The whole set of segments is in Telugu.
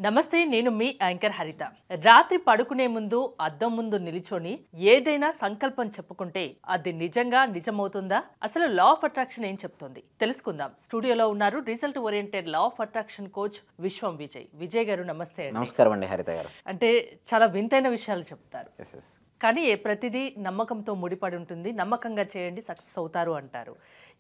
నమస్తే, నేను మీ యాంకర్ హరిత. రాత్రి పడుకునే ముందు అద్దం ముందు నిలుచొని ఏదైనా సంకల్పం చెప్పుకుంటే అది నిజంగా నిజమవుతుందా? అసలు లా ఆఫ్ అట్రాక్షన్ ఏం చెప్తుంది తెలుసుకుందాం. స్టూడియోలో ఉన్నారు result oriented law of attraction coach విశ్వం విజయ్. విజయ్ గారు నమస్తే. నమస్కారం అండి హరిత గారు. అంటే చాలా వింతైన విషయాలు చెప్తారు, ఎస్ ఎస్ కానీ ప్రతిదీ నమ్మకంతో ముడిపడి ఉంటుంది. నమ్మకంగా చేయండి, సక్సెస్ అవుతారు అంటారు.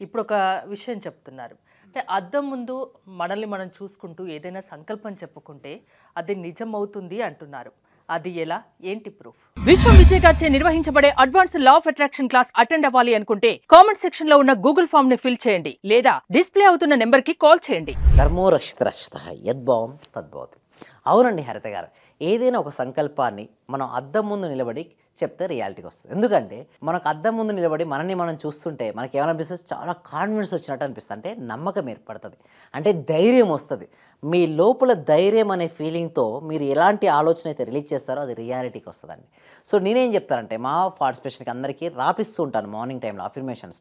ఇప్పుడు ఒక విషయం చెప్తున్నారు, అంటే అద్దం ముందు మనల్ని మనం చూసుకుంటూ ఏదైనా సంకల్పం చెప్పుకుంటే అది నిజం అవుతుంది అంటున్నారు. అది ఎలా, ఏంటి ప్రూఫ్? విశ్వం విజయ్ గారిచే నిర్వహించబడే advance law of attraction class attend అవ్వాలి అనుకుంటే కామెంట్ సెక్షన్ లో ఉన్న గూగుల్ ఫామ్ ని ఫిల్ చేయండి, లేదా డిస్ప్లే అవుతున్న నెంబర్ కి కాల్ చేయండి. కర్మో రక్షిత రక్షిత యద్భావం తద్భవతి. అవునండి హరిత గారు, ఏదైనా ఒక సంకల్పాన్ని మనం అద్దం ముందు నిలబడి చెప్తే రియాలిటీకి వస్తుంది. ఎందుకంటే మనకు అద్దం ముందు నిలబడి మనల్ని మనం చూస్తుంటే మనకి ఏమనిపిస్తుంది, చాలా కాన్ఫిడెన్స్ వచ్చినట్టు అనిపిస్తుంది. అంటే నమ్మకం ఏర్పడుతుంది, అంటే ధైర్యం వస్తుంది. మీ లోపల ధైర్యం అనే ఫీలింగ్తో మీరు ఎలాంటి ఆలోచన అయితే రిలీజ్ చేస్తారో అది రియాలిటీకి వస్తుందండి. సో నేనేం చెప్తానంటే మా పార్టిసిపేషన్కి అందరికీ రాపిస్తూ ఉంటాను మార్నింగ్ టైంలో అఫర్మేషన్స్.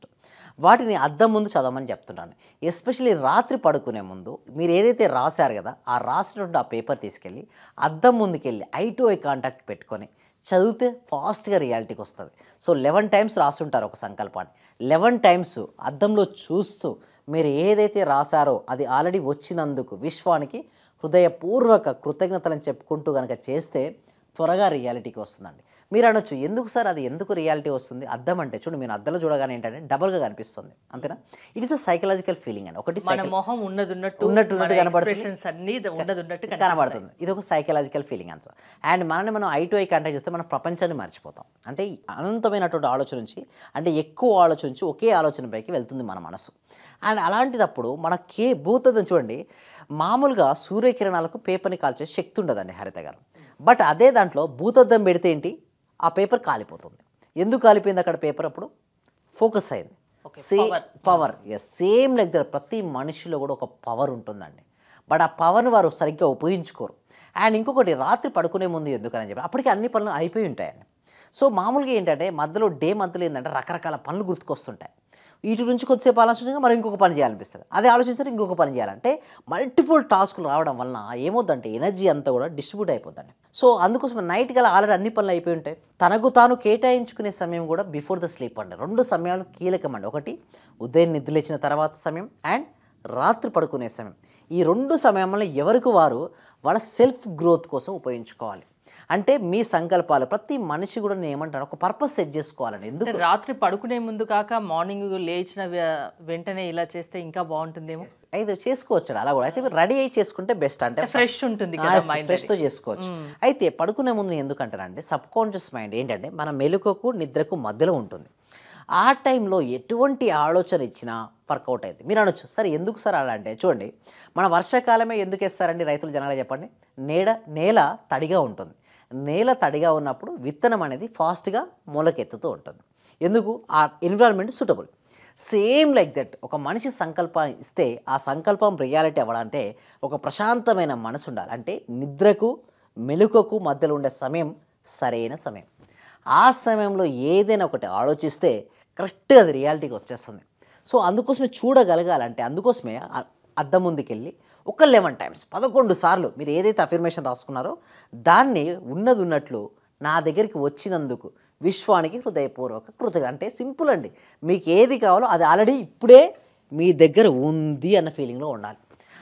వాటిని అద్దం ముందు చదవమని చెప్తుంటాను. ఎస్పెషల్లీ రాత్రి పడుకునే ముందు మీరు ఏదైతే రాశారు కదా, ఆ రాసినటువంటి ఆ పేపర్ తీసుకెళ్ళి అద్దం ముందుకెళ్ళి ఐ టు ఐ కాంటాక్ట్ పెట్టుకొని చదివితే ఫాస్ట్గా రియాలిటీకి వస్తుంది. సో 11 టైమ్స్ రాస్తుంటారు ఒక సంకల్పాన్ని. 11 టైమ్స్ అద్దంలో చూస్తూ మీరు ఏదైతే రాశారో అది ఆల్రెడీ వచ్చినందుకు విశ్వానికి హృదయపూర్వక కృతజ్ఞతలను చెప్పుకుంటూ కనుక చేస్తే త్వరగా రియాలిటీకి వస్తుందండి. మీరు అనొచ్చు, ఎందుకు సార్ అది ఎందుకు రియాలిటీ వస్తుంది? అద్దం అంటే చూడండి, మీరు అద్దంలో చూడగానే ఏంటంటే డబల్గా కనిపిస్తుంది, అంతేనా? It is a psychological feeling అండి. ఒకటి ఉన్నట్టు కనబడుతుంది, ఇది ఒక సైకలాజికల్ ఫీలింగ్ ఆన్సర్. అండ్ మనల్ని మనం ఐ టు ఐ కాంటాక్ట్ చేస్తే మనం ప్రపంచాన్ని మర్చిపోతాం. అంటే అనంతమైనటువంటి ఆలోచన నుంచి, అంటే ఎక్కువ ఆలోచన నుంచి ఒకే ఆలోచన పైకి వెళ్తుంది మన మనసు. అండ్ అలాంటిదప్పుడు మనకి భూతద్దం చూడండి, మామూలుగా సూర్యకిరణాలకు పేపర్ని కాల్చే శక్తి ఉండదండి హరిత గారు. బట్ అదే దాంట్లో భూతద్దం పెడితే ఏంటి, ఆ పేపర్ కాలిపోతుంది. ఎందుకు కాలిపోయింది అక్కడ పేపర్? అప్పుడు ఫోకస్ అయింది. Power same like that. ప్రతి మనిషిలో కూడా ఒక పవర్ ఉంటుందండి, బట్ ఆ పవర్ని వారు సరిగ్గా ఉపయోగించుకోరు. అండ్ ఇంకొకటి, రాత్రి పడుకునే ముందు ఎందుకని చెప్పి అప్పటికి అన్ని పనులు అయిపోయి ఉంటాయండి. సో మామూలుగా ఏంటంటే మధ్యలో ఏంటంటే రకరకాల పనులు గుర్తుకొస్తుంటాయి. వీటి నుంచి కొద్దిసేపు ఆలోచించగా మరి ఇంకొక పని చేయాలనిపిస్తుంది, అదే ఆలోచించారు ఇంకొక పని చేయాలంటే మల్టిపుల్ టాస్కులు రావడం వలన ఏమవుతుందంటే ఎనర్జీ అంతా కూడా డిస్ట్రిబ్యూట్ అయిపోతుంది. సో అందుకోసం నైట్ గల ఆల్రెడీ అన్ని పనులు అయిపోయి ఉంటాయి. తనకు తాను కేటాయించుకునే సమయం కూడా బిఫోర్ ద స్లీప్ అండి. 2 సమయాలు కీలకమండి. ఒకటి ఉదయం నిద్రలేచిన తర్వాత సమయం, అండ్ రాత్రి పడుకునే సమయం. ఈ 2 సమయంలో ఎవరికి వారు వాళ్ళ సెల్ఫ్ గ్రోత్ కోసం ఉపయోగించుకోవాలి. అంటే మీ సంకల్పాలు ప్రతి మనిషి కూడా నేను ఏమంటాను, ఒక పర్పస్ సెట్ చేసుకోవాలండి. ఎందుకు రాత్రి పడుకునే ముందు కాక మార్నింగ్ లేచిన వెంటనే ఇలా చేస్తే ఇంకా బాగుంటుందేమో. అయితే చేసుకోవచ్చు అలా కూడా. అయితే రెడీ అయ్యి చేసుకుంటే బెస్ట్, అంటే ఫ్రెష్ ఉంటుంది, ఫ్రెష్తో చేసుకోవచ్చు. అయితే పడుకునే ముందు ఎందుకంటారంటే సబ్ కాన్షియస్ మైండ్ ఏంటంటే మన మెలకువకు నిద్రకు మధ్యలో ఉంటుంది. ఆ టైంలో ఎటువంటి ఆలోచన ఇచ్చినా వర్కౌట్ అయింది. మీరు అనొచ్చు, సరే ఎందుకు సార్ అలా అంటే, చూడండి మన వర్షాకాలమే ఎందుకు వేస్తారండి రైతులు జనాలు చెప్పండి. నేల తడిగా ఉంటుంది. నేల తడిగా ఉన్నప్పుడు విత్తనం అనేది ఫాస్ట్గా మొలకెత్తుతూ ఉంటుంది. ఎందుకు? ఆ environment suitable. Same like that ఒక మనిషి సంకల్పం ఇస్తే ఆ సంకల్పం రియాలిటీ అవ్వాలంటే ఒక ప్రశాంతమైన మనసు ఉండాలి. అంటే నిద్రకు మెలకువకు మధ్యలో ఉండే సమయం సరైన సమయం. ఆ సమయంలో ఏదైనా ఒకటి ఆలోచిస్తే కరెక్ట్గా అది రియాలిటీకి వచ్చేస్తుంది. సో అందుకోసమే చూడగలగాలంటే, అందుకోసమే అద్దం ముందుకెళ్ళి ఒక 11 టైమ్స్ 11 సార్లు మీరు ఏదైతే అఫర్మేషన్ రాసుకున్నారో దాన్ని ఉన్నది ఉన్నట్లు నా దగ్గరికి వచ్చినందుకు విశ్వానికి హృదయపూర్వక కృతజ్ఞత. అంటే సింపుల్ అండి, మీకు ఏది కావాలో అది ఆల్రెడీ ఇప్పుడే మీ దగ్గర ఉంది అన్న ఫీలింగ్లో ఉండాలి.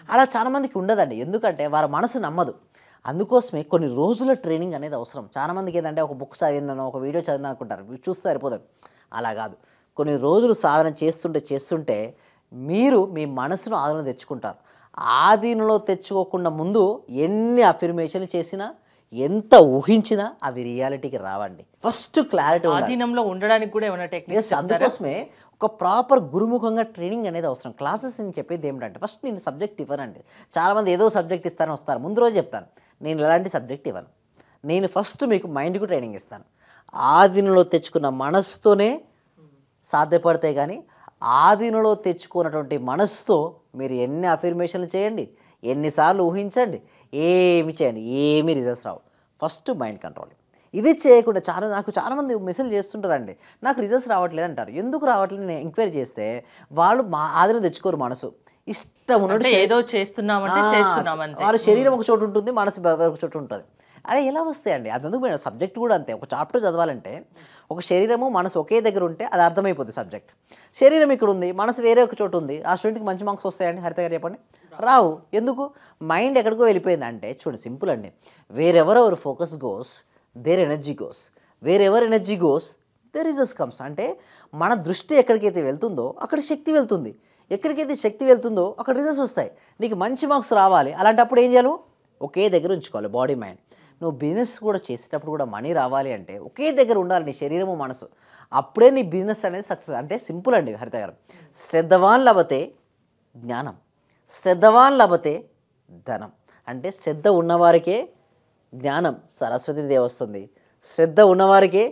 అలా చాలామందికి ఉండదండి, ఎందుకంటే వారి మనసు నమ్మదు. అందుకోసమే కొన్ని రోజుల ట్రైనింగ్ అనేది అవసరం. చాలామందికి ఏంటంటే ఒక బుక్ చదివిందనో ఒక వీడియో చదివిందని అనుకుంటారు, చూస్తే సరిపోదు. అలా కాదు, కొన్ని రోజులు సాధన చేస్తుంటే మీరు మీ మనసును ఆధీనంలో తెచ్చుకుంటారు. ఆధీనంలో తెచ్చుకోకుండా ముందు ఎన్ని అఫర్మేషన్లు చేసినా, ఎంత ఊహించినా అవి రియాలిటీకి రావండి. ఫస్ట్ క్లారిటీ ఆధీనంలో ఉండడానికి కూడా ఏమైనా టెక్నిక్స్? అందుకోసమే ఒక ప్రాపర్ గురుముఖంగా ట్రైనింగ్ అనేది అవసరం. క్లాసెస్ నేను చెప్పేది ఏమిటంటే, ఫస్ట్ నేను సబ్జెక్ట్ ఇవ్వనండి. చాలామంది ఏదో సబ్జెక్ట్ ఇస్తారని వస్తారు, ముందు రోజు చెప్తాను నేను ఎలాంటి సబ్జెక్ట్ ఇవ్వను. నేను ఫస్ట్ మీకు మైండ్కు ట్రైనింగ్ ఇస్తాను. ఆధీనంలో తెచ్చుకున్న మనసుతోనే సాధ్యపడితే కానీ ఆధీనంలో తెచ్చుకున్నటువంటి మనసుతో మీరు ఎన్ని అఫర్మేషన్లు చేయండి, ఎన్నిసార్లు ఊహించండి, ఏమి చేయండి, ఏమీ రిజల్ట్స్ రావు. First mind control. ఇది చేయకుండా నాకు చాలామంది మెసేజ్ చేస్తుంటారండి, నాకు రిజల్ట్స్ రావట్లేదు అంటారు. ఎందుకు రావట్లేదు నేను ఎంక్వైరీ చేస్తే వాళ్ళు ఆధీనం తెచ్చుకోరు మనసు. ఇష్టం ఉన్నట్టు అంటే ఏదో చేస్తున్నామంటే చేస్తున్నాం అంతే. వారి శరీరం ఒక చోటు ఉంటుంది, మనసు ఒక చోటు ఉంటుంది. అరే ఎలా వస్తాయండి? అదందుకు మేము సబ్జెక్ట్ కూడా అంతే. ఒక చాప్టర్ చదవాలంటే ఒక శరీరము మనసు ఒకే దగ్గర ఉంటే అది అర్థమైపోతుంది సబ్జెక్ట్. శరీరం ఇక్కడ ఉంది, మనసు వేరే ఒక చోటు ఉంది, ఆ స్టూడెంట్కి మంచి మార్క్స్ వస్తాయండి? హరిత గారు చెప్పండి, రావు. ఎందుకు? మైండ్ ఎక్కడికో వెళ్ళిపోయింది. అంటే చూడండి, సింపుల్ అండి. Wherever our focus goes there energy goes, wherever energy goes there results comes. అంటే మన దృష్టి ఎక్కడికైతే వెళ్తుందో అక్కడ శక్తి వెళ్తుంది, ఎక్కడికైతే శక్తి వెళ్తుందో అక్కడ రిజల్ట్స్ వస్తాయి. నీకు మంచి మార్క్స్ రావాలి అలాంటప్పుడు ఏం చేయాలి? ఒకే దగ్గర ఉంచుకోవాలి బాడీ మైండ్. నువ్వు బిజినెస్ కూడా చేసేటప్పుడు కూడా మనీ రావాలి అంటే ఒకే దగ్గర ఉండాలి నీ శరీరము మనసు. అప్పుడే నీ బిజినెస్ అనేది సక్సెస్. అంటే సింపుల్ అండి హరిత గారు. శ్రద్ధవాన్ లభతే జ్ఞానం, శ్రద్ధవాన్ లభతే ధనం. అంటే శ్రద్ధ ఉన్నవారికే జ్ఞానం, సరస్వతీదేవి వస్తుంది. శ్రద్ధ ఉన్నవారికే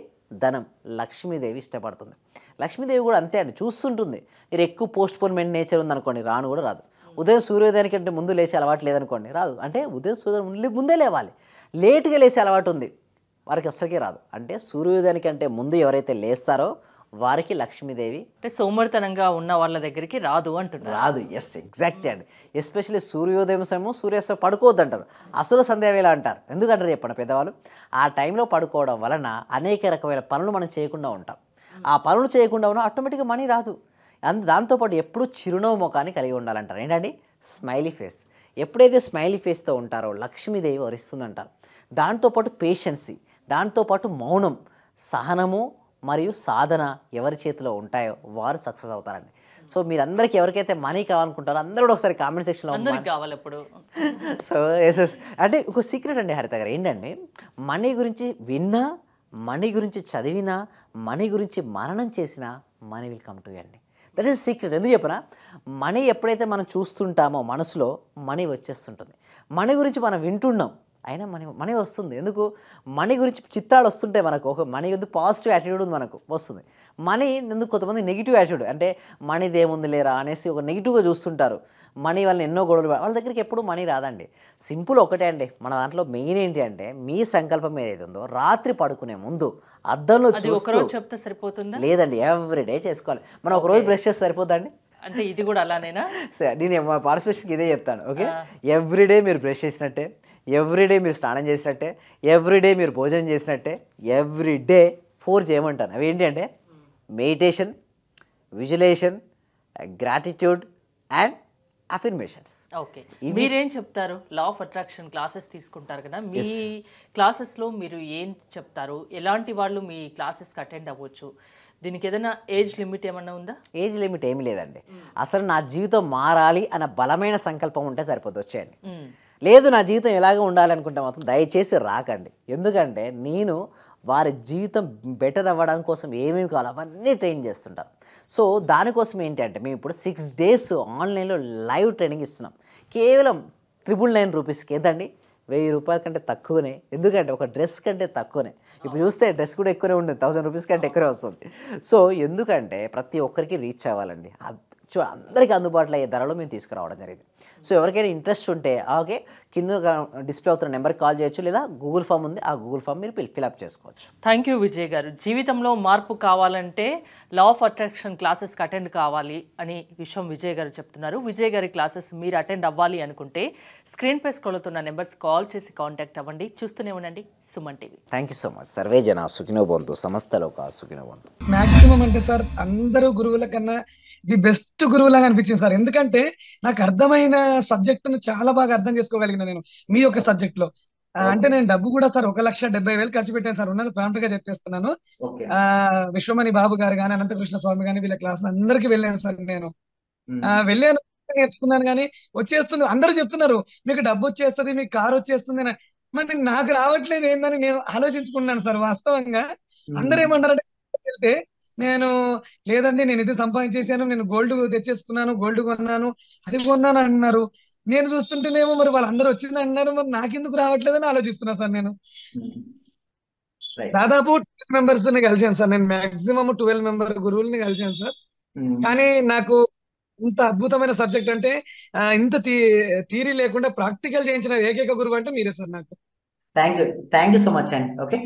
ధనం, లక్ష్మీదేవి ఇష్టపడుతుంది. లక్ష్మీదేవి కూడా అంతే అండి, చూస్తుంటుంది. మీరు ఎక్కువ పోస్ట్ పోన్మెంట్ నేచర్ ఉందనుకోండి, రాను కూడా రాదు. ఉదయం సూర్యోదయానికంటే ముందు లేచే అలవాటు లేదనుకోండి, రాదు. అంటే ఉదయం సూర్యోదయం ముందే లేవాలి. లేటుగా లేచే అలవాటు ఉంది, వారికి అస్సలకే రాదు. అంటే సూర్యోదయానికంటే ముందు ఎవరైతే లేస్తారో వారికి లక్ష్మీదేవి అంటే సోమరితనంగా ఉన్న వాళ్ళ దగ్గరికి రాదు అంటున్నారు. రాదు. ఎస్, ఎగ్జాక్ట్లీ అండి. ఎస్పెషల్లీ సూర్యోదయం సమయం, సూర్యాస్తం పడుకోవద్దు అంటారు, అసుర సంధ్యావేళ అంటారు. ఎందుకంటారు చెప్పండి పెద్దవాళ్ళు? ఆ టైంలో పడుకోవడం వలన అనేక రకమైన పనులు మనం చేయకుండా ఉంటాం. ఆ పనులు చేయకుండా ఉన్నా ఆటోమేటిక్గా మనీ రాదు. దాంతోపాటు ఎప్పుడూ చిరునవ్వు ముఖాన్ని కలిగి ఉండాలంటారు. ఏంటండి? Smiley face. ఎప్పుడైతే స్మైలీ ఫేస్తో ఉంటారో లక్ష్మీదేవి వరిస్తుందంటారు. దాంతోపాటు పేషెన్సీ, దాంతోపాటు మౌనం, సహనము మరియు సాధన ఎవరి చేతిలో ఉంటాయో వారు సక్సెస్ అవుతారండి. సో మీరందరికీ ఎవరికైతే మనీ కావాలనుకుంటారో అందరూ కూడా ఒకసారి కామెంట్ సెక్షన్లో కావాలి ఇప్పుడు. సో ఎస్ అంటే ఒక సీక్రెట్ అండి హరిత గారు. ఏంటంటే మనీ గురించి విన్నా, మనీ గురించి చదివినా, మనీ గురించి మననం చేసినా money will come to you అండి. That is secret. ఎందుకు చెప్పనా? మనీ ఎప్పుడైతే మనం చూస్తుంటామో మనసులో మనీ వచ్చేస్తుంటుంది. మనీ గురించి మనం వింటున్నాం అయినా మనీ వస్తుంది. ఎందుకు? మనీ గురించి చిత్రాలు వస్తుంటాయి మనకు. ఒక మనీ ఎందుకు పాజిటివ్ యాటిట్యూడ్ ఉంది మనకు వస్తుంది. మనీ ఎందుకు కొంతమంది నెగిటివ్ యాటిట్యూడ్, అంటే మనీది ఏముంది లేరా అనేసి ఒక నెగిటివ్గా చూస్తుంటారు. మనీ వల్ల ఎన్నో గొడవలు, వాళ్ళ దగ్గరికి ఎప్పుడు మనీ రాదండి. సింపుల్ ఒకటే అండి, మన దాంట్లో మెయిన్ ఏంటి అంటే మీ సంకల్పం ఏదైతే ఉందో రాత్రి పడుకునే ముందు అద్దంలో చూస్తూ చెప్తే సరిపోతుందా? లేదండి, ఎవ్రీడే చేసుకోవాలి. మనం ఒక రోజు బ్రష్ చేస్తే సరిపోద్దండి? అంటే ఇది కూడా అలానేనా? సరే, నేను మా పార్టిసిపేషన్కి ఇదే చెప్తాను. ఓకే, ఎవ్రీడే మీరు బ్రష్ చేసినట్టే, ఎవ్రీడే మీరు స్నానం చేసినట్టే, ఎవ్రీడే మీరు భోజనం చేసినట్టే, ఎవ్రీడే 4 చేయమంటాను. అవి ఏంటి అంటే meditation, visualisation, gratitude and affirmations. Okay, మీరేం చెప్తారు? లా ఆఫ్ అట్రాక్షన్ క్లాసెస్ తీసుకుంటారు కదా, మీ క్లాసెస్లో మీరు ఏం చెప్తారు? ఎలాంటి వాళ్ళు మీ క్లాసెస్కి అటెండ్ అవ్వచ్చు? దీనికి ఏదైనా ఏజ్ లిమిట్ ఏమన్నా ఉందా? ఏజ్ లిమిట్ ఏమి లేదండి. అసలు నా జీవితం మారాలి అన్న బలమైన సంకల్పం ఉంటే సరిపోతుంది, వచ్చేయండి. లేదు నా జీవితం ఎలాగో ఉండాలనుకుంటే మాత్రం దయచేసి రాకండి. ఎందుకంటే నేను వారి జీవితం బెటర్ అవ్వడం కోసం ఏమేమి కావాలో అవన్నీ ట్రైన్ చేస్తుంటాను. సో దానికోసం ఏంటి అంటే మేము ఇప్పుడు 6 days ఆన్లైన్లో లైవ్ ట్రైనింగ్ ఇస్తున్నాం. కేవలం 999 రూపీస్కి. ఏదండి? 1000 రూపాయల కంటే తక్కువనే. ఎందుకంటే ఒక డ్రెస్ కంటే తక్కువనే. ఇప్పుడు చూస్తే డ్రెస్ కూడా ఎక్కువనే ఉంటుంది, 1000 రూపీస్ కంటే ఎక్కువనే వస్తుంది. సో ఎందుకంటే ప్రతి ఒక్కరికి రీచ్ అవ్వాలండి. అందరికీ అందుబాటులో అయ్యే ధరలో మేము తీసుకురావడం జరిగింది. సో ఎవరికైనా ఇంట్రెస్ట్ ఉంటే ఓకే, కింద డిస్ప్లే అవుతున్న నెంబర్కి కాల్ చేయొచ్చు, లేదా గూగుల్ ఫామ్ ఉంది, ఆ గూగుల్ ఫామ్ మీరు ఫిల్అప్ చేసుకోవచ్చు. థ్యాంక్ యూ విజయ్ గారు. జీవితంలో మార్పు కావాలంటే లా ఆఫ్ అట్రాక్షన్ క్లాసెస్కి అటెండ్ కావాలి అని విషయం విజయ్ గారు చెప్తున్నారు. విజయ్ గారి క్లాసెస్ మీరు అటెండ్ అవ్వాలి అనుకుంటే స్క్రీన్ పై స్క్రోల్ అవుతున్న నెంబర్స్ కాల్ చేసి కాంటాక్ట్ అవ్వండి. చూస్తూనే ఉండండి Suman TV. Thank you so much. Survey జన సుఖినో భవంతు, సమస్త లోకా సుఖినో భవంతు. మాక్సిమం అంటే సార్ అందరూ గురువుల కన్నా ది బెస్ట్ గురువులాగా అనిపించింది సార్. ఎందుకంటే నాకు అర్థమైన సబ్జెక్టును చాలా బాగా అర్థం చేసుకోగలిగిన నేను మీ యొక్క సబ్జెక్ట్ లో. అంటే నేను డబ్బు కూడా సార్ 1,70,000 ఖర్చు పెట్టాను సార్. ఉన్నది ప్రాంప్ట్ గా చెప్పేస్తున్నాను. విశ్వమణి బాబు గారు కానీ, అనంతకృష్ణ స్వామి కానీ, వీళ్ళ క్లాస్ అందరికి వెళ్ళాను సార్. నేను వెళ్ళాను, నేర్చుకున్నాను. కానీ వచ్చేస్తుంది, అందరూ చెప్తున్నారు మీకు డబ్బు వచ్చేస్తుంది, మీకు కారు వచ్చేస్తుంది అని. మరి నాకు రావట్లేదు ఏందని నేను ఆలోచించుకున్నాను సార్. వాస్తవంగా అందరూ ఏమన్నారంటే వెళ్తే నేను లేదండి నేను ఇది సంపాదించేసాను, నేను గోల్డ్ తెచ్చేసుకున్నాను, గోల్డ్ కొన్నాను, అది కొన్నాను అంటున్నారు. నేను చూస్తుంటేనేమో మరి వాళ్ళందరూ వచ్చింది అంటున్నారు, మరి నాకెందుకు రావట్లేదని ఆలోచిస్తున్నా సార్. నేను దాదాపు 12 మెంబర్స్ ని కలిసాను సార్. నేను మాక్సిమం 12 మెంబర్ గురువుల్ని కలిసాను సార్. కానీ నాకు ఇంత అద్భుతమైన సబ్జెక్ట్ అంటే ఇంత థియరీ లేకుండా ప్రాక్టికల్ చేయించిన ఏకైక గురువు అంటే మీరే సార్ నాకు. థ్యాంక్ యూ సో మచ్ అండి. ఓకే.